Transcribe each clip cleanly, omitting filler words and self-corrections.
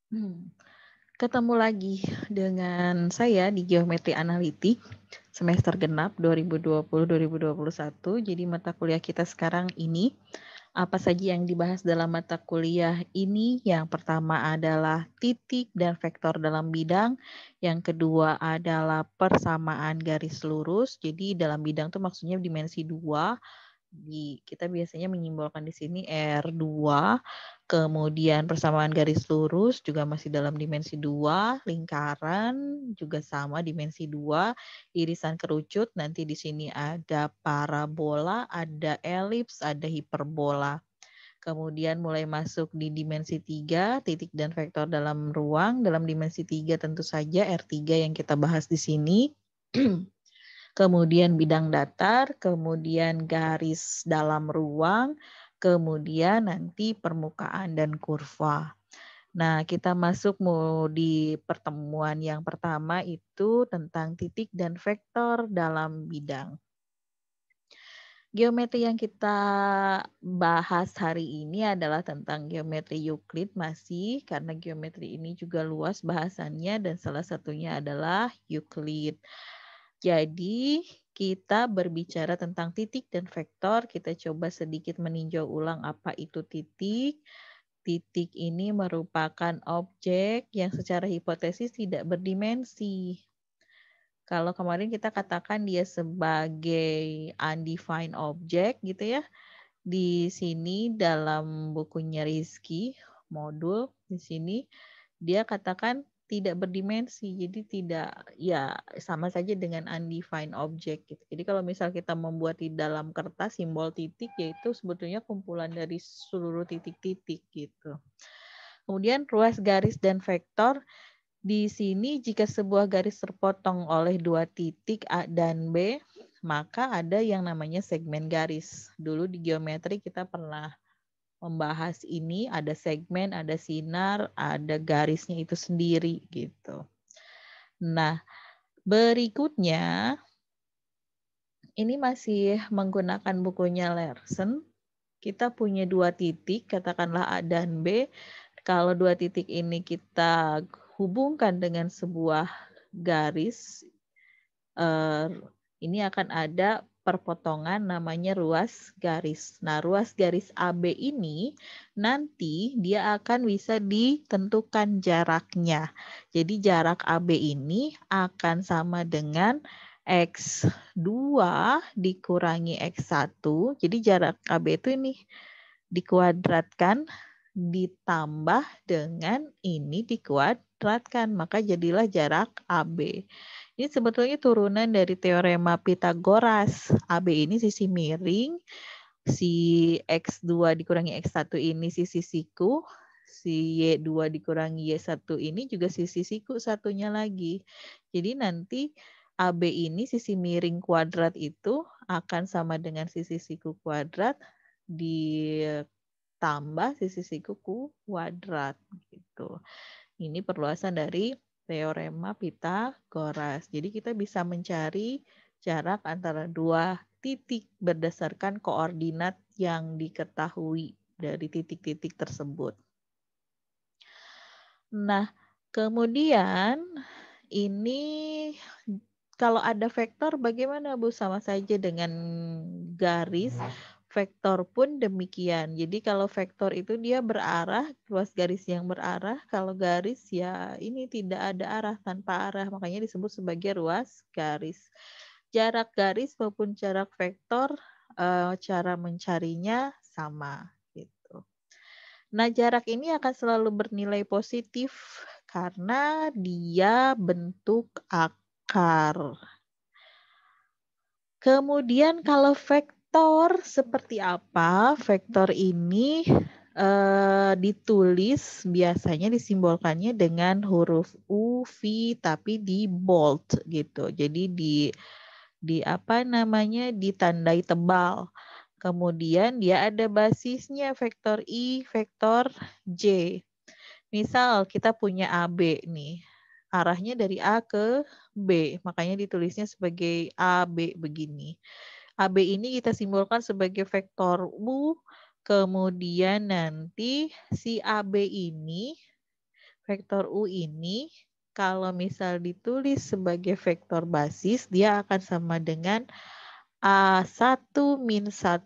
Hmm, Ketemu lagi dengan saya di Geometri Analitik semester genap 2020-2021. Jadi mata kuliah kita sekarang ini, apa saja yang dibahas dalam mata kuliah ini? Yang pertama adalah titik dan vektor dalam bidang. Yang kedua adalah persamaan garis lurus. Jadi dalam bidang itu maksudnya dimensi 2. Kita biasanya menyimbolkan di sini R2, kemudian persamaan garis lurus juga masih dalam dimensi 2, lingkaran juga sama dimensi 2, irisan kerucut nanti di sini ada parabola, ada elips, ada hiperbola. Kemudian mulai masuk di dimensi 3, titik dan vektor dalam ruang. Dalam dimensi 3 tentu saja R3 yang kita bahas di sini. Kemudian bidang datar, kemudian garis dalam ruang, kemudian nanti permukaan dan kurva. Nah, kita masuk mau di pertemuan yang pertama itu tentang titik dan vektor dalam bidang. Geometri yang kita bahas hari ini adalah tentang geometri Euclid masih, karena geometri ini juga luas bahasannya dan salah satunya adalah Euclid. Jadi kita berbicara tentang titik dan vektor, kita coba sedikit meninjau ulang apa itu titik. Titik ini merupakan objek yang secara hipotesis tidak berdimensi. Kalau kemarin kita katakan dia sebagai undefined object gitu ya. Di sini dalam bukunya Rizky, modul di sini dia katakan tidak berdimensi, jadi tidak ya sama saja dengan undefined object gitu. Jadi kalau misal kita membuat di dalam kertas simbol titik yaitu sebetulnya kumpulan dari seluruh titik-titik gitu. Kemudian ruas garis dan vektor di sini jika sebuah garis terpotong oleh dua titik A dan B, maka ada yang namanya segmen garis. Dulu di geometri kita pernah membahas ini, ada segmen, ada sinar, ada garisnya itu sendiri gitu. Nah, berikutnya ini masih menggunakan bukunya Larson. Kita punya dua titik, katakanlah A dan B. Kalau dua titik ini kita hubungkan dengan sebuah garis, ini akan ada perpotongan namanya ruas garis. Nah, ruas garis AB ini nanti dia akan bisa ditentukan jaraknya. Jadi jarak AB ini akan sama dengan X2 dikurangi X1. Jadi jarak AB itu ini dikuadratkan ditambah dengan ini dikuadratkan, maka jadilah jarak AB. Ini sebetulnya turunan dari teorema Pitagoras. AB ini sisi miring, si X2 dikurangi X1 ini sisi siku, si Y2 dikurangi Y1 ini juga sisi siku satunya lagi. Jadi nanti AB ini sisi miring kuadrat itu akan sama dengan sisi siku kuadrat ditambah sisi siku kuadrat gitu. Ini perluasan dari teorema Pitagoras. Jadi kita bisa mencari jarak antara dua titik berdasarkan koordinat yang diketahui dari titik-titik tersebut. Nah, kemudian ini kalau ada vektor bagaimana Bu? Sama saja dengan garis. Vektor pun demikian. Jadi kalau vektor itu dia berarah, ruas garis yang berarah. Kalau garis ya ini tidak ada arah, tanpa arah. Makanya disebut sebagai ruas garis. Jarak garis maupun jarak vektor, cara mencarinya sama gitu. Nah, jarak ini akan selalu bernilai positif karena dia bentuk akar. Kemudian kalau vektor seperti apa? Vektor ini ditulis biasanya disimbolkannya dengan huruf U, V tapi di bold gitu. Jadi di apa namanya ditandai tebal. Kemudian dia ada basisnya vektor I, vektor J. Misal kita punya AB nih. Arahnya dari A ke B, makanya ditulisnya sebagai AB begini. AB ini kita simbolkan sebagai vektor U, kemudian nanti si AB ini vektor U ini kalau misal ditulis sebagai vektor basis, dia akan sama dengan A1 min 1,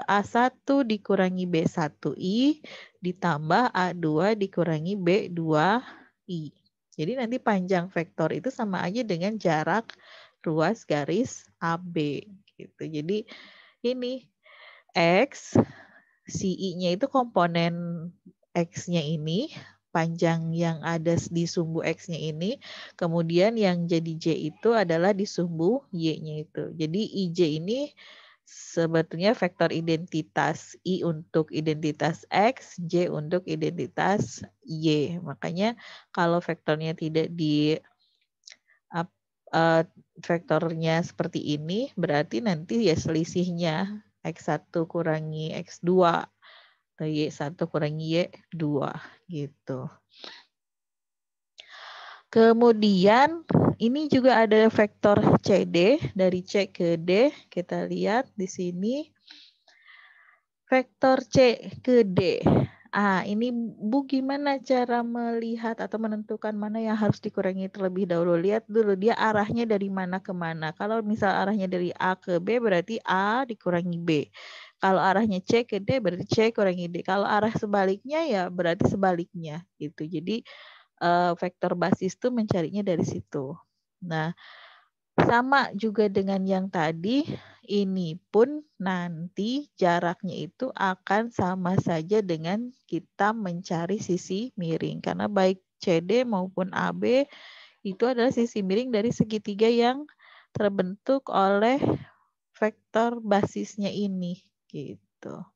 A1 dikurangi B1I ditambah A2 dikurangi B2I. Jadi nanti panjang vektor itu sama aja dengan jarak ruas garis AB. Gitu. Jadi ini X, si I-nya itu komponen X-nya ini, panjang yang ada di sumbu X-nya ini, kemudian yang jadi J itu adalah di sumbu Y-nya itu. Jadi IJ ini sebetulnya vektor identitas, I untuk identitas X, J untuk identitas Y. Makanya kalau vektornya tidak di vektornya seperti ini, berarti nanti ya selisihnya X1 kurangi X2 atau Y1 kurangi Y2 gitu. Kemudian ini juga ada vektor CD dari C ke D. Kita lihat di sini. Vektor C ke D. Ini Bu gimana cara melihat atau menentukan mana yang harus dikurangi terlebih dahulu? Lihat dulu dia arahnya dari mana ke mana. Kalau misal arahnya dari A ke B berarti A dikurangi B. Kalau arahnya C ke D berarti C kurangi D. Kalau arah sebaliknya ya berarti sebaliknya gitu. Jadi vektor basis itu mencarinya dari situ. Nah, sama juga dengan yang tadi, ini pun nanti jaraknya itu akan sama saja dengan kita mencari sisi miring. Karena baik CD maupun AB itu adalah sisi miring dari segitiga yang terbentuk oleh vektor basisnya ini. Gitu.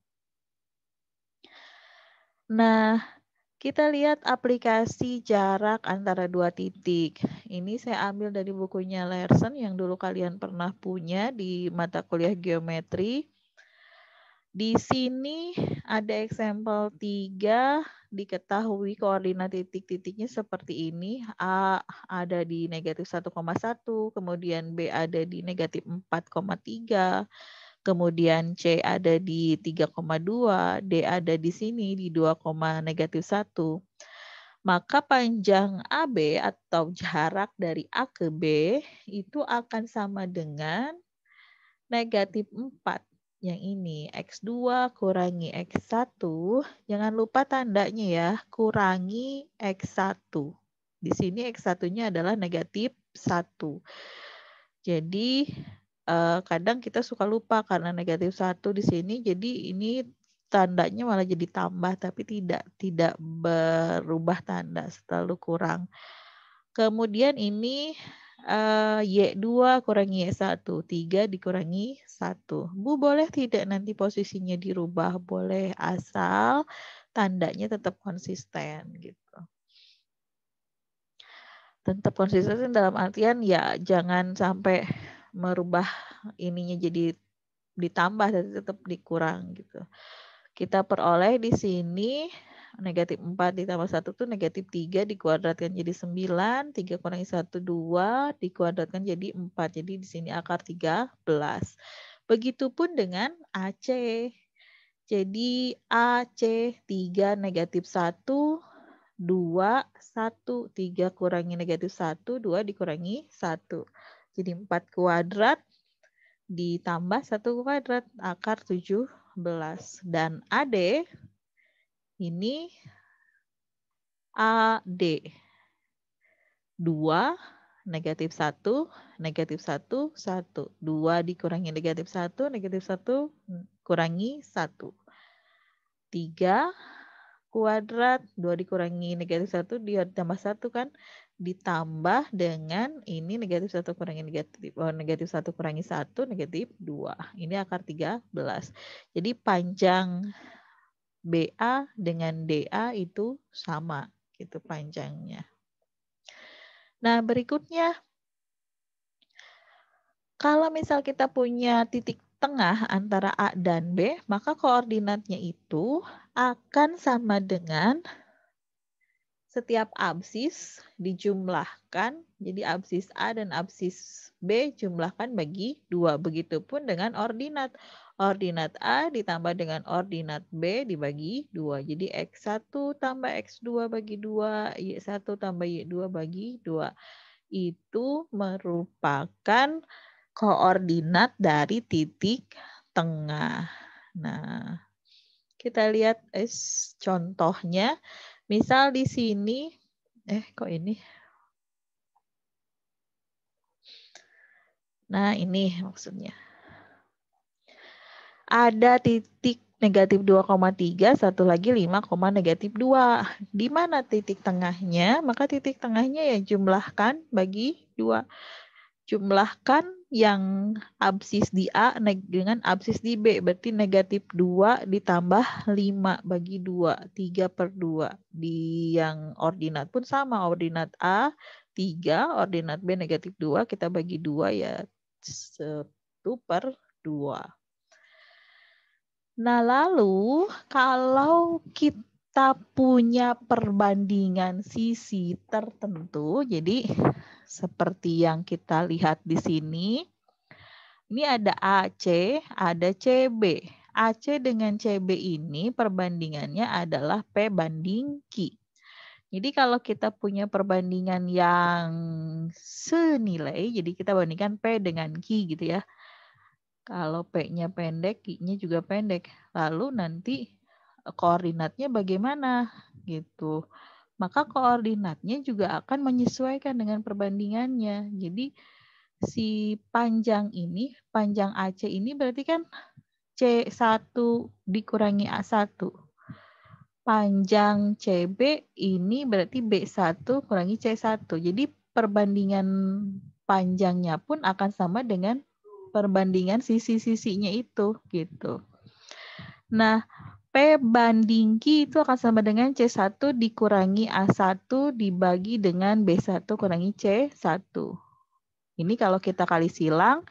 Nah, kita lihat aplikasi jarak antara dua titik. Ini saya ambil dari bukunya Larson yang dulu kalian pernah punya di mata kuliah geometri. Di sini ada example 3, diketahui koordinat titik-titiknya seperti ini. A ada di negatif 1,1, kemudian B ada di negatif 4,3, kemudian C ada di 3,2, D ada di sini di 2, negatif 1. Maka panjang AB atau jarak dari A ke B itu akan sama dengan negatif 4. Yang ini X2 kurangi X1. Jangan lupa tandanya ya, kurangi X1. Di sini X1-nya adalah negatif 1. Jadi kadang kita suka lupa karena negatif 1 di sini. Jadi ini tandanya malah jadi tambah, tapi tidak berubah tanda, selalu kurang. Kemudian ini Y2 kurangi Y1, 3 dikurangi 1. Bu boleh tidak nanti posisinya dirubah? Boleh, asal tandanya tetap konsisten gitu. Tetap konsisten dalam artian ya jangan sampai merubah ininya jadi ditambah tapi tetap dikurang gitu. Kita peroleh di sini negatif 4 ditambah 1 itu negatif 3 dikuadratkan jadi 9, 3 kurangi 1, 2, dikuadratkan jadi 4. Jadi di sini akar 13. Begitupun dengan AC. Jadi AC 3 negatif 1, 2, 1, 3 kurangi negatif 1, 2 dikurangi 1. Jadi 4 kuadrat ditambah 1 kuadrat, akar 17. Dan AD ini AD 2, negatif 1, negatif 1, 1. 2 dikurangi negatif 1, negatif 1 kurangi 1. 3 kuadrat, 2 dikurangi negatif 1, ditambah 1 kan, ditambah dengan ini negatif 1 kurangi negatif 1 kurangi 1, negatif 2. Ini akar 13. Jadi panjang BA dengan DA itu sama gitu panjangnya. Nah, berikutnya kalau misal kita punya titik tengah antara A dan B, maka koordinatnya itu akan sama dengan setiap absis dijumlahkan. Jadi absis A dan absis B jumlahkan bagi 2. Begitupun dengan ordinat. Ordinat A ditambah dengan ordinat B dibagi 2. Jadi X1 tambah X2 bagi 2, Y1 tambah Y2 bagi 2. Itu merupakan koordinat dari titik tengah. Nah, kita lihat contohnya. Misal di sini, kok ini? Nah, ini maksudnya. Ada titik negatif 2,3, satu lagi 5, negatif 2. Di mana titik tengahnya? Maka titik tengahnya ya jumlahkan bagi 2. Jumlahkan yang absis di A dengan absis di B. Berarti negatif 2 ditambah 5 bagi 2. 3/2. Di yang ordinat pun sama. Ordinat A 3, ordinat B negatif 2. Kita bagi 2 ya 1/2. Nah, lalu kalau kita punya perbandingan sisi tertentu, jadi seperti yang kita lihat di sini, ini ada AC, ada CB. AC dengan CB ini perbandingannya adalah P banding Q. Jadi kalau kita punya perbandingan yang senilai, jadi kita bandingkan P dengan Q gitu ya. Kalau P-nya pendek, Q-nya juga pendek. Lalu nanti koordinatnya bagaimana gitu. Maka koordinatnya juga akan menyesuaikan dengan perbandingannya. Jadi si panjang ini, panjang AC ini berarti kan C1 dikurangi A1. Panjang CB ini berarti B1 kurangi C1. Jadi perbandingan panjangnya pun akan sama dengan perbandingan sisi-sisinya itu gitu. Nah, P banding Q itu akan sama dengan C1 dikurangi A1 dibagi dengan B1 kurangi C1. Ini kalau kita kali silang,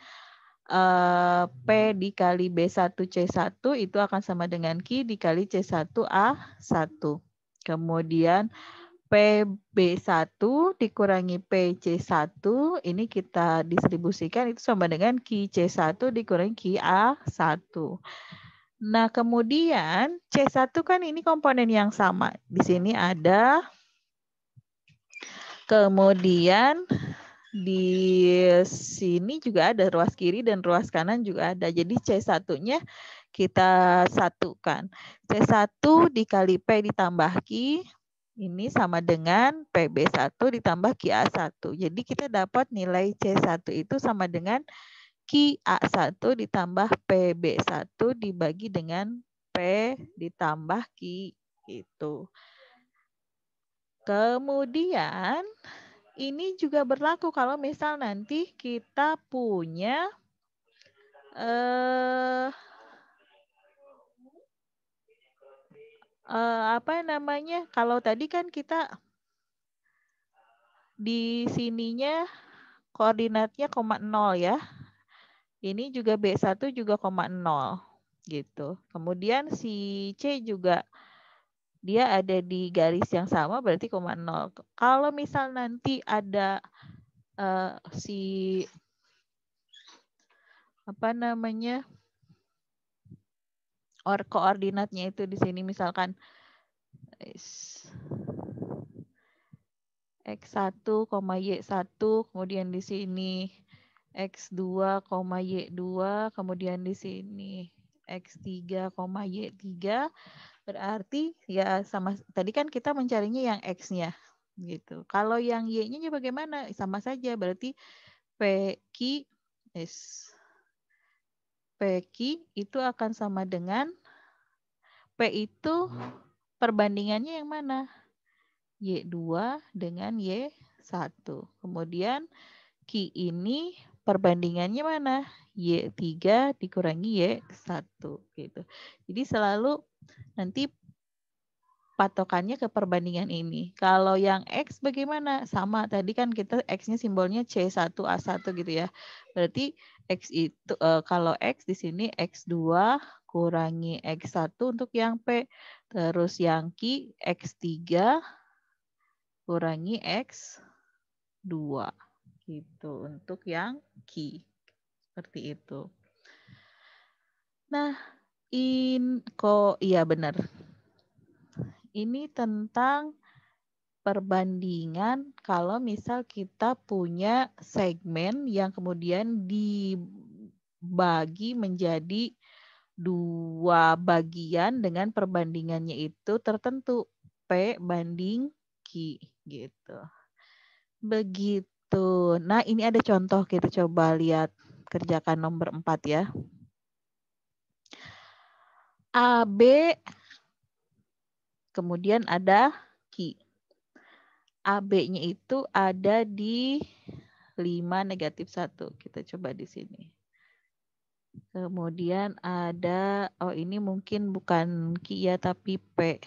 P dikali B1 C1 itu akan sama dengan Q dikali C1 A1. Kemudian PB1 dikurangi PC1, ini kita distribusikan itu sama dengan QC1 dikurangi QA1. Nah, kemudian C1 kan ini komponen yang sama. Di sini ada. Kemudian di sini juga ada ruas kiri dan ruas kanan juga ada. Jadi C1-nya kita satukan. C1 dikali P ditambah Q. Ini sama dengan PB1 ditambah QA1. Jadi kita dapat nilai C1 itu sama dengan QA1 ditambah PB1 dibagi dengan P ditambah Q. Itu. Kemudian ini juga berlaku kalau misal nanti kita punya apa namanya? Kalau tadi kan kita di sininya koordinatnya 0 ya. Ini juga B1 juga 0 gitu. Kemudian si C juga dia ada di garis yang sama berarti 0. Kalau misal nanti ada si apa namanya? Koordinatnya itu di sini misalkan X1, Y1, kemudian di sini X2, Y2, kemudian di sini X3, Y3, berarti ya sama tadi kan kita mencarinya yang X-nya gitu. Kalau yang Y-nya bagaimana? Sama saja berarti PQ itu akan sama dengan P itu perbandingannya yang mana? Y2 dengan Y1. Kemudian Q ini perbandingannya mana? Y3 dikurangi Y1 gitu. Jadi selalu nanti patokannya ke perbandingan ini. Kalau yang X bagaimana? Sama, tadi kan kita X-nya simbolnya C1 A1 gitu ya. Berarti X itu kalau X di sini X2 kurangi X1 untuk yang P. Terus yang Q X3 kurangi X2 gitu untuk yang Q. Seperti itu. Nah, iya benar. Ini tentang perbandingan kalau misal kita punya segmen yang kemudian dibagi menjadi dua bagian dengan perbandingannya itu tertentu. P banding Q gitu. Begitu. Nah, ini ada contoh, kita coba lihat, kerjakan nomor 4 ya. AB, kemudian ada Q. AB-nya itu ada di 5 negatif 1. Kita coba di sini. Kemudian ada, ini mungkin bukan Q ya, tapi P.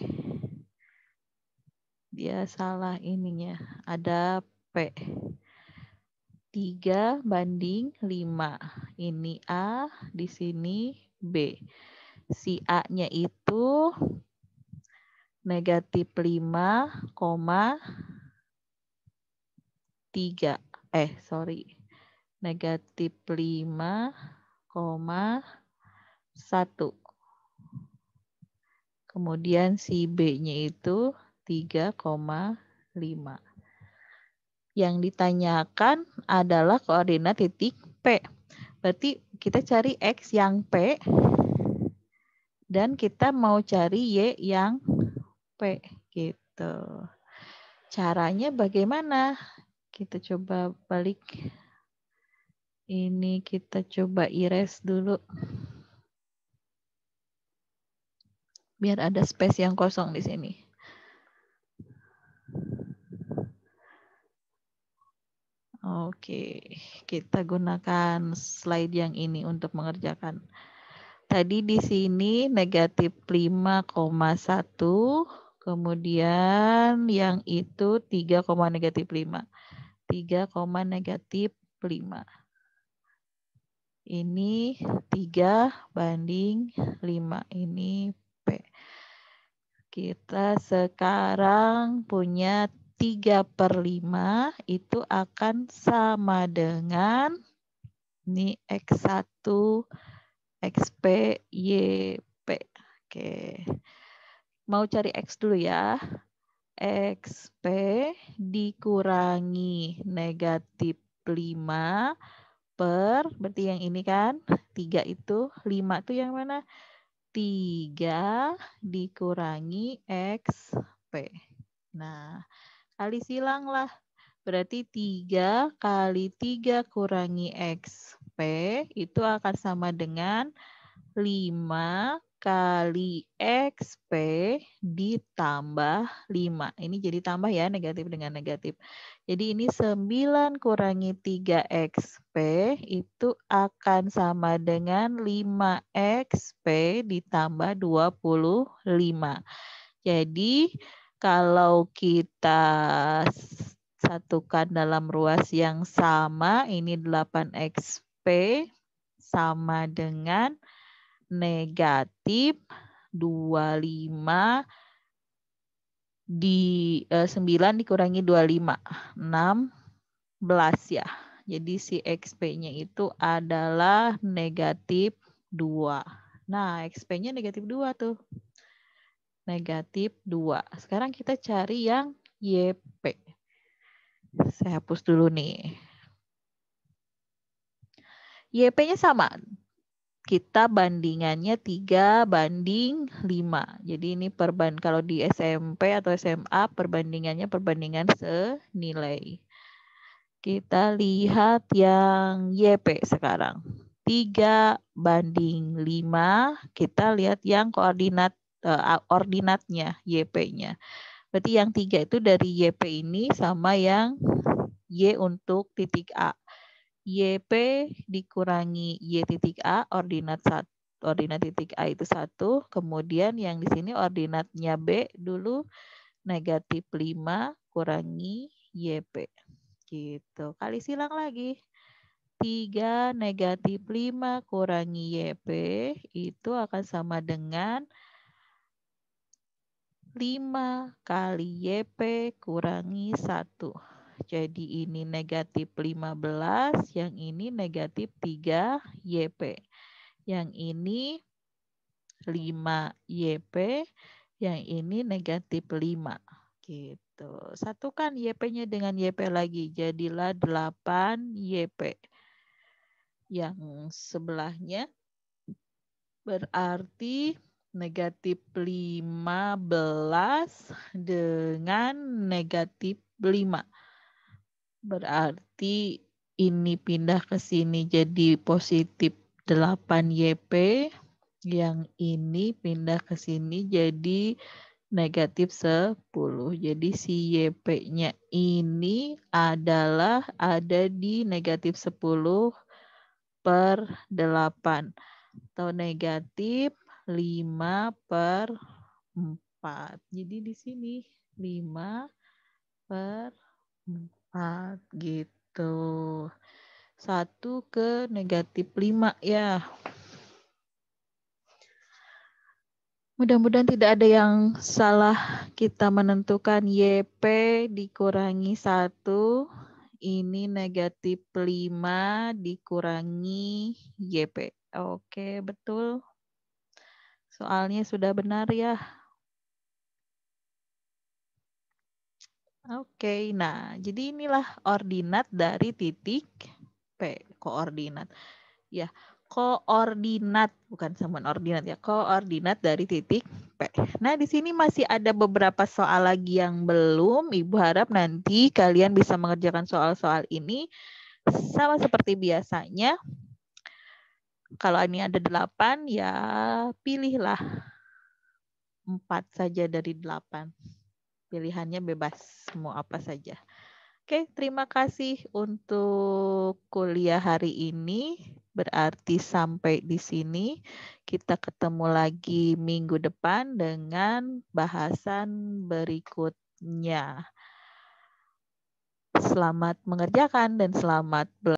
Dia salah ininya. Ada P. 3 banding 5. Ini A, di sini B. Si A-nya itu negatif 5,3. Negatif 5,1. Kemudian si B-nya itu 3,5. Yang ditanyakan adalah koordinat titik P. Berarti kita cari X yang P dan kita mau cari Y yang P gitu. Caranya bagaimana? Kita coba balik. Ini kita coba erase dulu. Biar ada space yang kosong di sini. Oke, kita gunakan slide yang ini untuk mengerjakan. Tadi di sini negatif 5,1, kemudian yang itu 3, negatif 5. 3, negatif 5. Ini 3 banding 5. Ini P. Kita sekarang punya 3/5 itu akan sama dengan ini X1, XP, YP. Oke. Mau cari X dulu ya. XP dikurangi negatif 5 berarti yang ini kan 3 itu, 5 itu yang mana? 3 dikurangi XP. Nah, kali silang lah. Berarti 3 kali 3 kurangi XP itu akan sama dengan 5 kali XP ditambah 5. Ini jadi tambah ya, negatif dengan negatif. Jadi ini 9 kurangi 3 XP itu akan sama dengan 5 XP ditambah 25. Jadi kalau kita satukan dalam ruas yang sama, ini 8 XP sama dengan negatif 25 di 9 dikurangi 25, 16 ya. Jadi si XP-nya itu adalah negatif 2. Nah, XP-nya negatif 2 tuh. Negatif 2. Sekarang kita cari yang YP. Saya hapus dulu nih. YP-nya sama. Kita bandingannya 3 banding 5. Jadi ini kalau di SMP atau SMA perbandingannya perbandingan senilai. Kita lihat yang YP sekarang. 3 banding 5. Kita lihat yang ordinatnya YP-nya. Berarti yang 3 itu dari YP ini sama yang Y untuk titik A. YP dikurangi Y titik A, ordinat titik A itu 1. Kemudian yang di sini ordinatnya B dulu, negatif 5 kurangi YP. Gitu. Kali silang lagi. 3 negatif 5 kurangi YP itu akan sama dengan 5 kali YP kurangi 1. Jadi ini negatif 15, yang ini negatif 3 YP. Yang ini 5YP, yang ini negatif 5. Gitu. Satukan YP-nya dengan YP lagi, jadilah 8YP. Yang sebelahnya berarti negatif 15 dengan negatif 5. Berarti ini pindah ke sini jadi positif 8YP. Yang ini pindah ke sini jadi negatif 10. Jadi si YP-nya ini adalah ada di negatif 10 per 8. Atau negatif 5 per 4. Jadi di sini 5 per 4 gitu. 1 ke negatif 5 ya. Mudah-mudahan tidak ada yang salah kita menentukan YP dikurangi 1. Ini negatif 5 dikurangi YP. Oke, betul. Soalnya sudah benar ya. Oke, nah jadi inilah ordinat dari titik P, koordinat. Ya, koordinat, bukan samaan ordinat ya, koordinat dari titik P. Nah, di sini masih ada beberapa soal lagi yang belum. Ibu harap nanti kalian bisa mengerjakan soal-soal ini sama seperti biasanya. Kalau ini ada 8, ya pilihlah 4 saja dari 8. Pilihannya bebas, mau apa saja. Oke, terima kasih untuk kuliah hari ini. Berarti sampai di sini. Kita ketemu lagi minggu depan dengan bahasan berikutnya. Selamat mengerjakan dan selamat belajar.